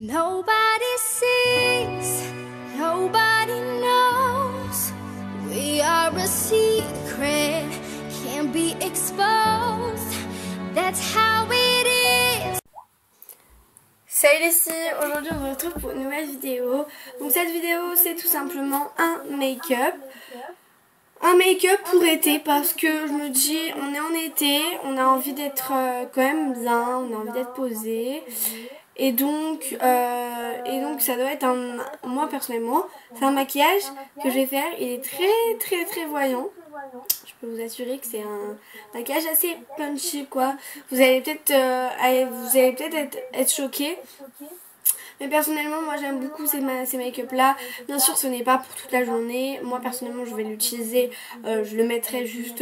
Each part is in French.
Nobody sees, nobody knows. We are a secret, can't be exposed. That's how it is. Salut les filles, aujourd'hui on se retrouve pour une nouvelle vidéo. Donc cette vidéo c'est tout simplement un make-up. Un make-up pour été parce que je me dis on est en été, on a envie d'être quand même bien, on a envie d'être posé. Et donc ça doit être moi personnellement, c'est un maquillage que je vais faire, il est très voyant. Je peux vous assurer que c'est un maquillage assez punchy quoi. Vous allez peut-être être choqués. Mais personnellement, moi j'aime beaucoup ces make-up là. Bien sûr, ce n'est pas pour toute la journée. Moi personnellement, je vais l'utiliser. Je le mettrai juste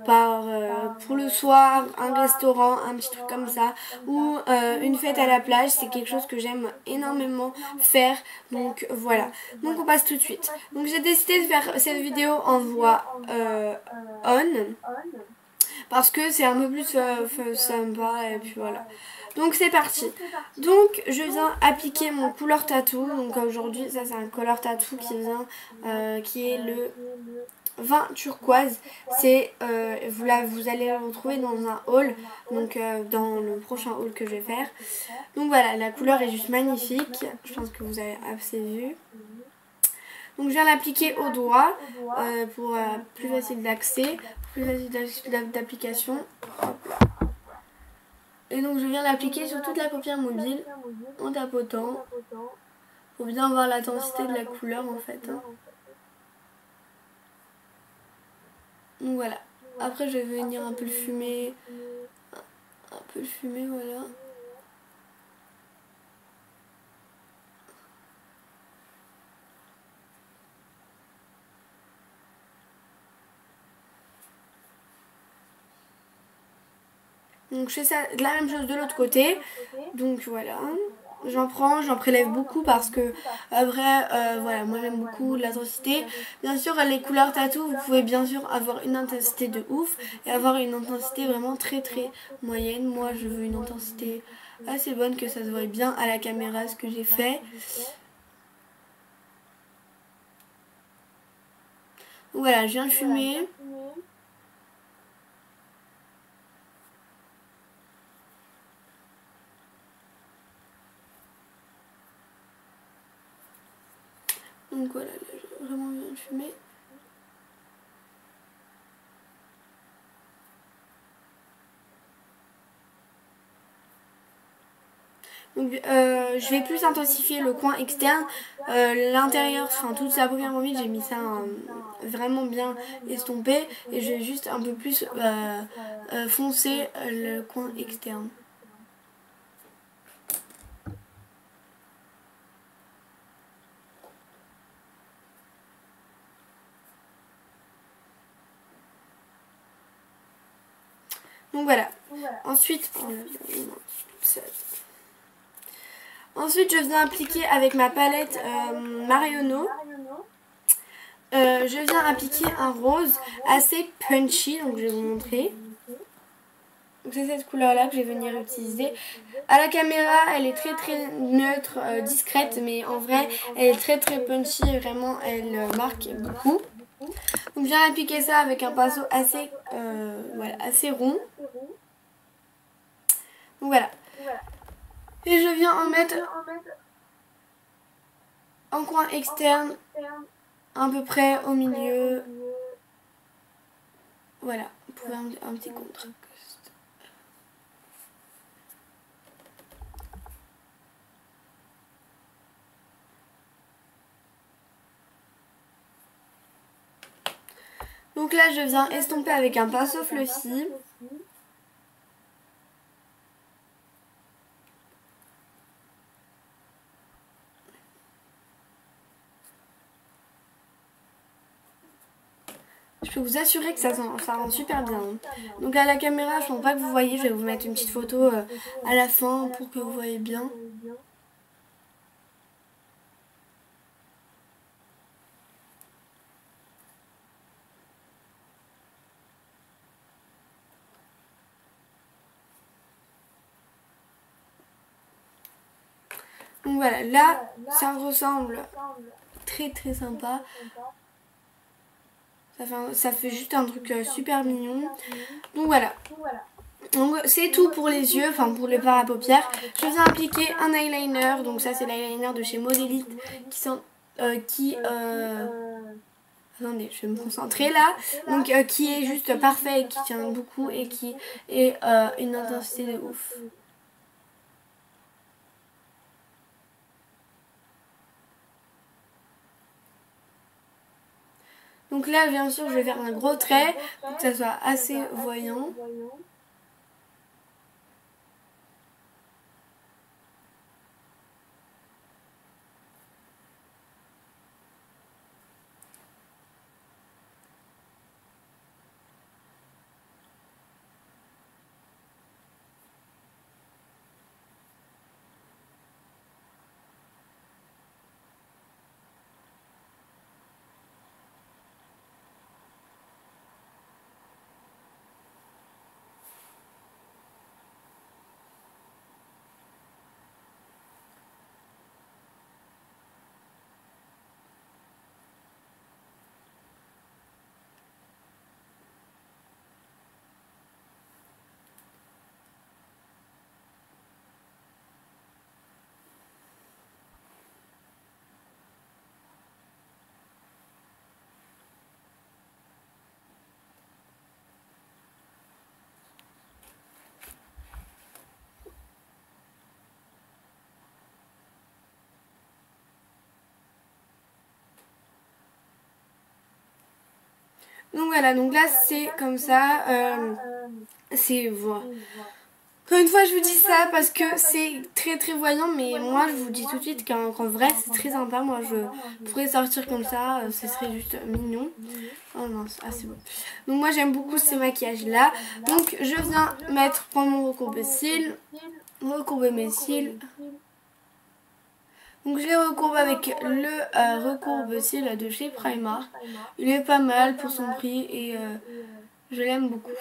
pour le soir, un restaurant, un petit truc comme ça. Ou une fête à la plage. C'est quelque chose que j'aime énormément faire. Donc voilà. Donc on passe tout de suite. Donc j'ai décidé de faire cette vidéo en voix on. Parce que c'est un peu plus sympa et puis voilà. Donc c'est parti. Donc je viens appliquer mon couleur tattoo. Donc aujourd'hui ça c'est un couleur tattoo qui est le vin turquoise. C'est vous allez le retrouver dans un haul. Donc dans le prochain haul que je vais faire. Donc voilà, la couleur est juste magnifique. Je pense que vous avez assez vu. Donc je viens l'appliquer au doigt pour plus facile d'accès, plus facile d'application. Et donc je viens l'appliquer sur toute la paupière mobile en tapotant pour bien voir l'intensité de la couleur en fait. Donc voilà. Après je vais venir un peu le fumer. Un peu le fumer, voilà. Donc je fais ça, la même chose de l'autre côté. Donc voilà. J'en prends, j'en prélève beaucoup parce que après, voilà, moi j'aime beaucoup l'intensité. Bien sûr, les couleurs tattoo, vous pouvez bien sûr avoir une intensité de ouf et avoir une intensité vraiment très moyenne. Moi, je veux une intensité assez bonne, que ça se voit bien à la caméra ce que j'ai fait. Donc voilà, je viens de fumer. Donc voilà, là, j'ai vraiment bien de fumer. Donc je vais plus intensifier le coin externe, l'intérieur, enfin toute sa paupière mobile, j'ai mis ça vraiment bien estompé et je vais juste un peu plus foncer le coin externe. Donc voilà. Ensuite je viens appliquer avec ma palette Marionneau. Je viens appliquer un rose assez punchy, donc je vais vous montrer. Donc c'est cette couleur là que je vais venir utiliser. À la caméra elle est très neutre, discrète, mais en vrai elle est très punchy et vraiment elle marque beaucoup. Donc je viens appliquer ça avec un pinceau assez, voilà, assez rond. Donc voilà. Et je viens en mettre en coin externe, à peu près au milieu. Voilà, vous pouvez un petit contraste. Donc là je viens estomper avec un pinceau fluffy. Je peux vous assurer que ça rend super bien. Donc à la caméra, je pense pas que vous voyez, je vais vous mettre une petite photo à la fin pour que vous voyez bien. Donc voilà, là ça ressemble très très sympa. Ça fait juste un truc super mignon. Donc voilà. Donc c'est tout pour les yeux, enfin pour les fards à paupières. Je viens appliquer un eyeliner. Donc ça c'est l'eyeliner de chez Modélite attendez, je vais me concentrer là. Donc qui est juste parfait et qui tient beaucoup et qui est une intensité de ouf. Donc là bien sûr je vais faire un gros trait pour que ça soit assez voyant. Donc voilà, donc là c'est comme ça, c'est voilà. Encore une fois je vous dis ça parce que c'est très très voyant, mais moi je vous dis tout de suite qu'en vrai c'est très sympa. Moi je pourrais sortir comme ça, ce serait juste mignon. Oh mince, ah c'est bon. Donc moi j'aime beaucoup ces maquillages là. Donc je viens prendre mon recourbe-cils, recourber mes cils. Donc je les recourbe avec le recourbe-cils de chez Primark. Il est pas mal pour son prix et je l'aime beaucoup.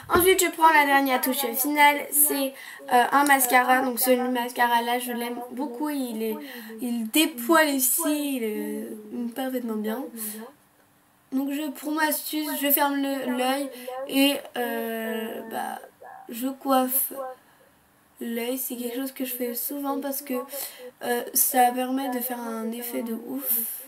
Ensuite je prends la dernière touche finale, c'est un mascara. Donc ce mascara là je l'aime beaucoup, il dépoile ici, il est parfaitement bien. Donc pour mon astuce, je ferme l'œil et je coiffe l'œil. C'est quelque chose que je fais souvent parce que ça permet de faire un effet de ouf.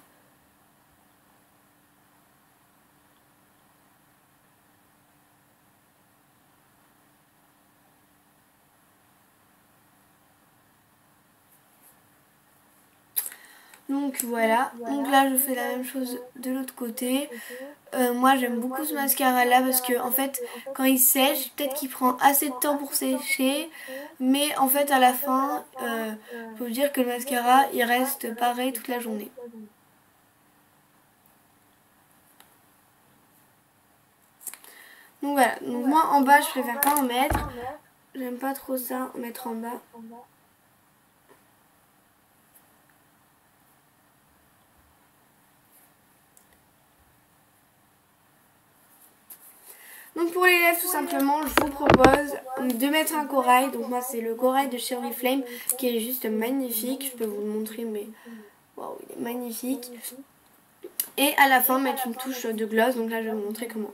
Donc voilà, donc là je fais la même chose de l'autre côté. Moi j'aime beaucoup ce mascara là parce que en fait quand il sèche, peut-être qu'il prend assez de temps pour sécher, mais en fait à la fin, faut dire que le mascara il reste pareil toute la journée. Donc voilà, donc moi en bas je préfère pas en mettre, j'aime pas trop ça, mettre en bas. Donc pour les lèvres tout simplement je vous propose de mettre un corail. Donc moi c'est le corail de chez Oriflame qui est juste magnifique. Je peux vous le montrer mais waouh il est magnifique. Et à la fin mettre une touche de gloss. Donc là je vais vous montrer comment.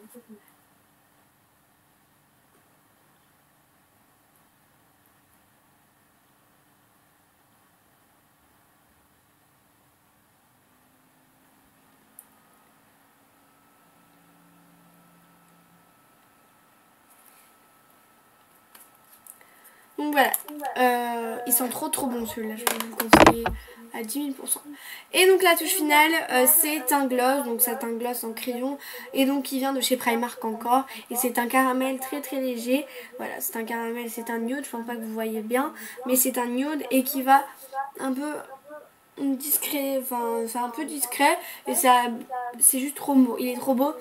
Donc voilà, ils sont trop bons ceux-là, je peux vous le conseiller à 10 000%. Et donc la touche finale, c'est un gloss, donc c'est un gloss en crayon, et donc qui vient de chez Primark encore, et c'est un caramel très léger. Voilà, c'est un caramel, c'est un nude, je pense pas que vous voyez bien, mais c'est un nude et qui va un peu discret, enfin c'est un peu discret, et ça c'est juste trop beau, il est trop beau,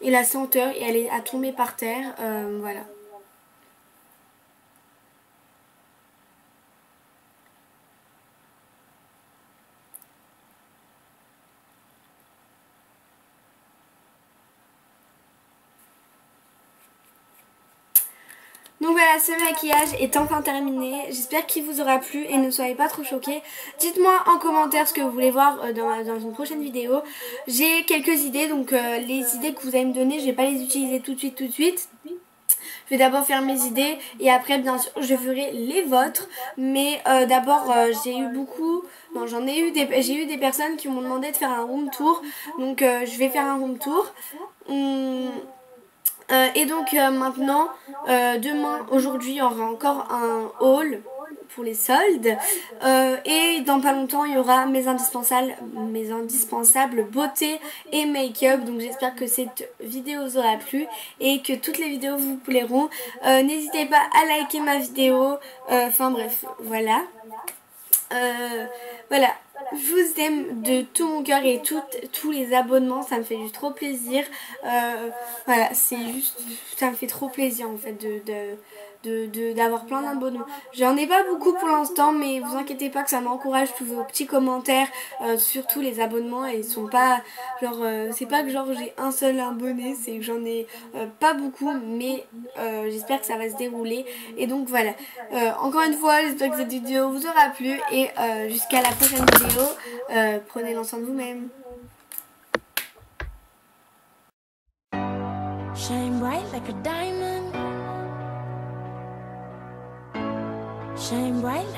et la senteur, et elle est à tomber par terre, voilà. Donc voilà, ce maquillage est enfin terminé. J'espère qu'il vous aura plu et ne soyez pas trop choqués. Dites-moi en commentaire ce que vous voulez voir dans une prochaine vidéo. J'ai quelques idées, donc les idées que vous allez me donner, je vais pas les utiliser tout de suite. Je vais d'abord faire mes idées et après bien sûr je ferai les vôtres. Mais d'abord j'ai eu des personnes qui m'ont demandé de faire un room tour. Donc je vais faire un room tour. Et donc maintenant, aujourd'hui, il y aura encore un haul pour les soldes. Et dans pas longtemps, il y aura mes indispensables beauté et make-up. Donc j'espère que cette vidéo vous aura plu et que toutes les vidéos vous plairont. N'hésitez pas à liker ma vidéo. Enfin bref, voilà. Voilà. Je vous aime de tout mon cœur et tous les abonnements, ça me fait juste trop plaisir. Voilà, ça me fait trop plaisir en fait d'avoir plein d'abonnements. J'en ai pas beaucoup pour l'instant, mais vous inquiétez pas que ça m'encourage tous vos petits commentaires, surtout les abonnements. Et ils sont pas genre, c'est pas que genre j'ai un seul abonné, c'est que j'en ai pas beaucoup, mais j'espère que ça va se dérouler. Et donc voilà, encore une fois, j'espère que cette vidéo vous aura plu et jusqu'à la prochaine vidéo. Prenez l'ensemble vous-même. Shine bright like a diamond. Shine bright like